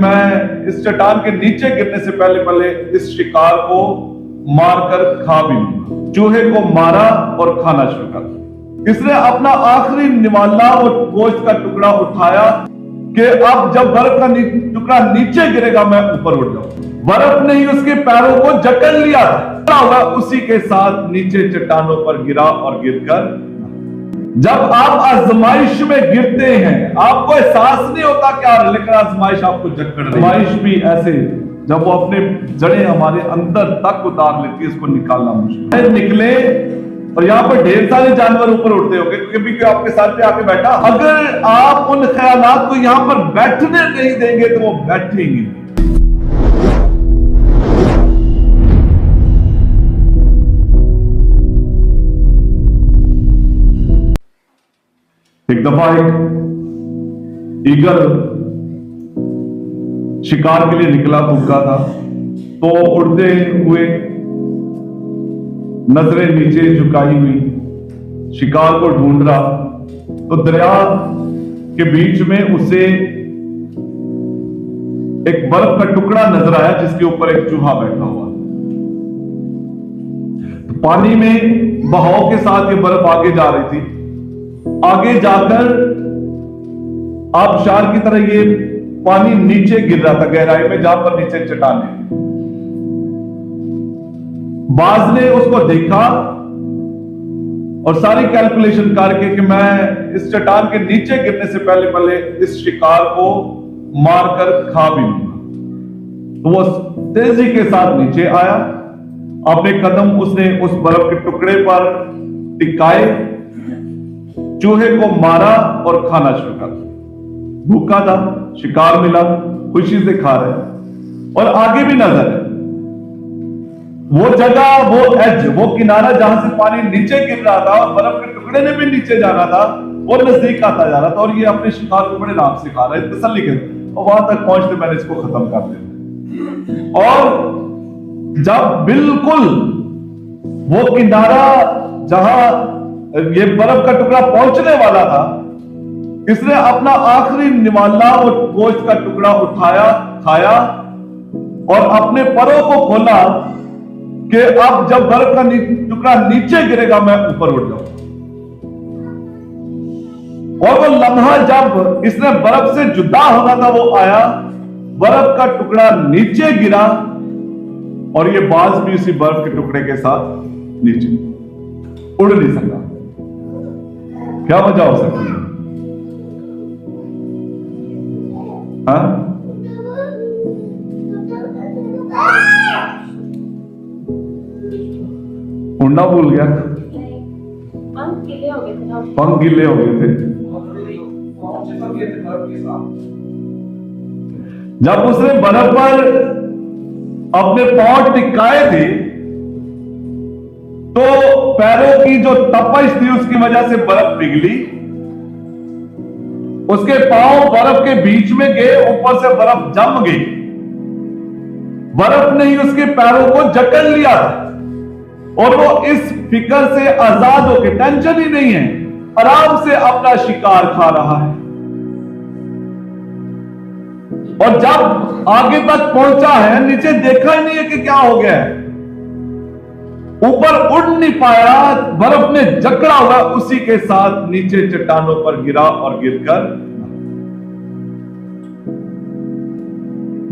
मैं इस चट्टान के नीचे गिरने से पहले इस शिकार को मारकर खा भी लूंगा। चूहे को मारा और खाना शुरू कर दिया। इसने अपना आखिरी निवाला और गोश्त का टुकड़ा उठाया कि अब जब बर्फ का टुकड़ा नीचे गिरेगा मैं ऊपर उठ जाऊंगा। बर्फ ने ही उसके पैरों को जकड़ लिया था, उसी के साथ नीचे चट्टानों पर गिरा और गिरकर। जब आप आजमाइश में गिरते हैं आपको एहसास नहीं होता क्या, लेकिन आजमाइश आपको जकड़ रही है। आजमाइश भी ऐसे जब वो अपने जड़ें हमारे अंदर तक उतार लेती है, इसको निकालना मुश्किल है। निकले और यहाँ पर ढेर सारे जानवर ऊपर उड़ते होंगे क्योंकि कोई आपके साथ पे आके बैठा। अगर आप उन ख्यालात को यहाँ पर बैठने नहीं देंगे तो वो बैठेंगे। एक दफा एक ईगल शिकार के लिए निकला भूखा था, तो उड़ते हुए नजरें नीचे झुकाई हुई शिकार को ढूंढ रहा, तो दरिया के बीच में उसे एक बर्फ का टुकड़ा नजर आया जिसके ऊपर एक चूहा बैठा हुआ। तो पानी में बहाव के साथ ये बर्फ आगे जा रही थी। आगे जाकर आबशार की तरह ये पानी नीचे गिर रहा था गहराई में, जहां पर नीचे चट्टानें। बाज ने उसको देखा और सारी कैलकुलेशन करके कि मैं इस चट्टान के नीचे गिरने से पहले इस शिकार को मारकर खा भी लूंगा। तो वो तेजी के साथ नीचे आया, अपने कदम उसने उस बर्फ के टुकड़े पर टिकाए, चूहे को मारा और खाना शुरू कर दिया। भूखा था, शिकार मिला, खुशी से खा रहे और आगे भी नजर है वो जगह, वो एज, वो किनारा जहां से पानी नीचे गिर रहा था और बर्फ के टुकड़े ने भी नीचे जाना था, वो नजदीक आता जा रहा था और ये अपने शिकार को बड़े आराम से खा रहा है, तसल्ली के। और वहां तक पहुंचते मैंने इसको खत्म कर दिया। और जब बिल्कुल वो किनारा जहां ये बर्फ का टुकड़ा पहुंचने वाला था, इसने अपना आखिरी निवाला और गोश्त का टुकड़ा उठाया, खाया और अपने परों को खोला कि अब जब बर्फ का टुकड़ा नीचे गिरेगा मैं ऊपर उठ जाऊंगा। और वो लम्हा जब इसने बर्फ से जुदा होना था वो आया, बर्फ का टुकड़ा नीचे गिरा और ये बाज भी उसी बर्फ के टुकड़े के साथ नीचे उड़ नहीं सका। क्या वजह हो सकती है? हाँ? उड़ना भूल गया, पंख गिले हो गए थे। जब उसने बर्फ पर अपने पांव टिकाए थे तो पैरों की जो तपश थी उसकी वजह से बर्फ पिघली, उसके पांव बर्फ के बीच में गए, ऊपर से बर्फ जम गई। बर्फ ने ही उसके पैरों को जकड़ लिया और वो इस फिक्र से आजाद होकर, टेंशन ही नहीं है, आराम से अपना शिकार खा रहा है। और जब आगे तक पहुंचा है, नीचे देखा ही नहीं है कि क्या हो गया है, ऊपर उड़ नहीं पाया, बर्फ ने जकड़ा हुआ, उसी के साथ नीचे चट्टानों पर गिरा और गिरकर।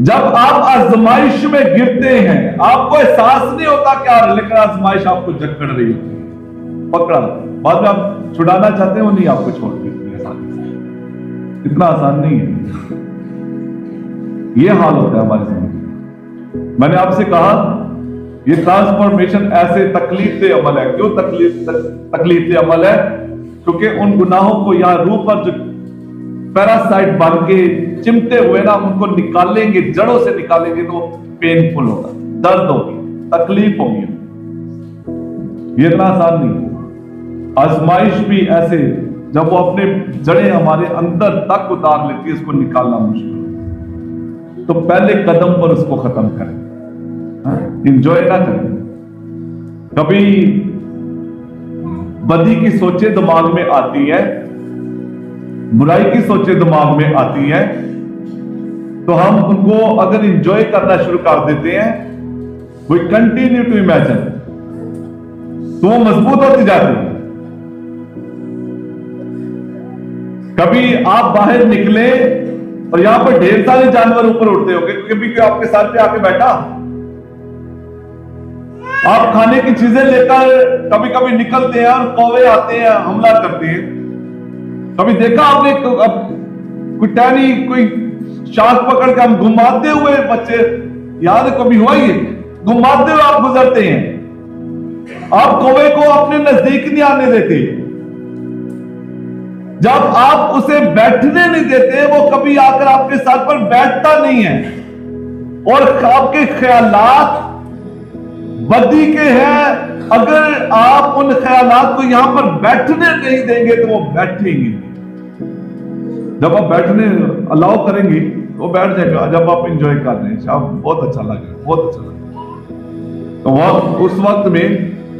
जब आप आजमाइश में गिरते हैं आपको एहसास नहीं होता क्या, लेकिन आजमाइश आपको जकड़ रही होती है, पकड़ा। बाद में आप छुड़ाना चाहते हो, नहीं आपको छोड़ देती है। इतना आसान नहीं है। यह हाल होता है हमारी जिंदगी। मैंने आपसे कहा ये ट्रांसफॉर्मेशन ऐसे तकलीफ से अमल है। क्यों तकलीफ से अमल है? क्योंकि उन गुनाहों को यहां रूह पर जो पैरासाइट बन के चिमटे हुए ना, उनको निकालेंगे, जड़ों से निकालेंगे तो पेनफुल होगा, दर्द होगी, तकलीफ होगी। ये इतना आसान नहीं। आजमाइश भी ऐसे जब वो अपने जड़ें हमारे अंदर तक उतार लेती है, इसको निकालना मुश्किल है। तो पहले कदम पर उसको खत्म करें, इंजॉय ना करें। कभी बदी की सोचें दिमाग में आती है, बुराई की सोचें दिमाग में आती है, तो हम उनको अगर इंजॉय करना शुरू कर देते हैं, वी कंटिन्यू टू इमेजिन, तो वो मजबूत होती जाती है। कभी आप बाहर निकले और यहां पर ढेर सारे जानवर ऊपर उड़ते होंगे, कभी कोई आपके साथ पे आके बैठा, आप खाने की चीजें लेकर कभी कभी निकलते हैं और कौवे आते हैं, हमला करते हैं। कभी देखा आपने कोई टहनी, कोई शाख पकड़ के हम घुमाते हुए बच्चे, याद कभी हुआ ही, घुमाते हुए आप गुजरते हैं, आप कौवे को अपने नजदीक नहीं आने देते। जब आप उसे बैठने नहीं देते, वो कभी आकर आपके साथ पर बैठता नहीं है, और आपके ख्यालात बदी के हैं। अगर आप उन ख्यालात को यहां पर बैठने नहीं देंगे तो वो बैठेंगे। जब आप बैठने अलाउ करेंगे वो बैठ जाएगा। जब आप इंजॉय कर रहे हैं, आप बहुत अच्छा लगा, बहुत अच्छा लगा, तो वह उस वक्त में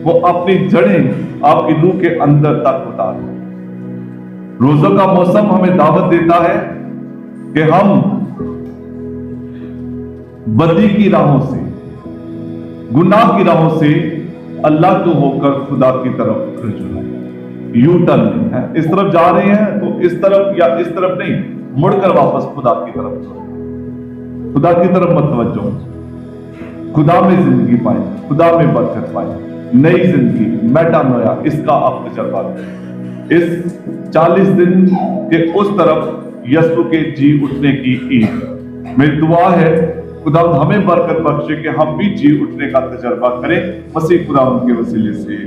वो अपनी जड़ें आपकी रूह के अंदर तक उतार। रोजों का मौसम हमें दावत देता है कि हम बदी की राहों से, गुनाह की राहों से अल्लाह को होकर खुदा की तरफ रुजू है। यू टर्न है, इस तरफ जा रहे हैं तो इस तरफ या इस तरफ नहीं, मुड़कर वापस खुदा की तरफ, खुदा की तरफ मतवज्जो, खुदा में जिंदगी पाए, खुदा में बरकत पाए, नई जिंदगी, मेटानोया, इसका आप तजर्बा करें। इस 40 दिन के उस तरफ यीशु के जी उठने की ईद मेरी दुआ है, खुदा हमें बरकत बख्शे कि हम भी जी उठने का तजर्बा करें, मसीह खुदा उनके वसीले से।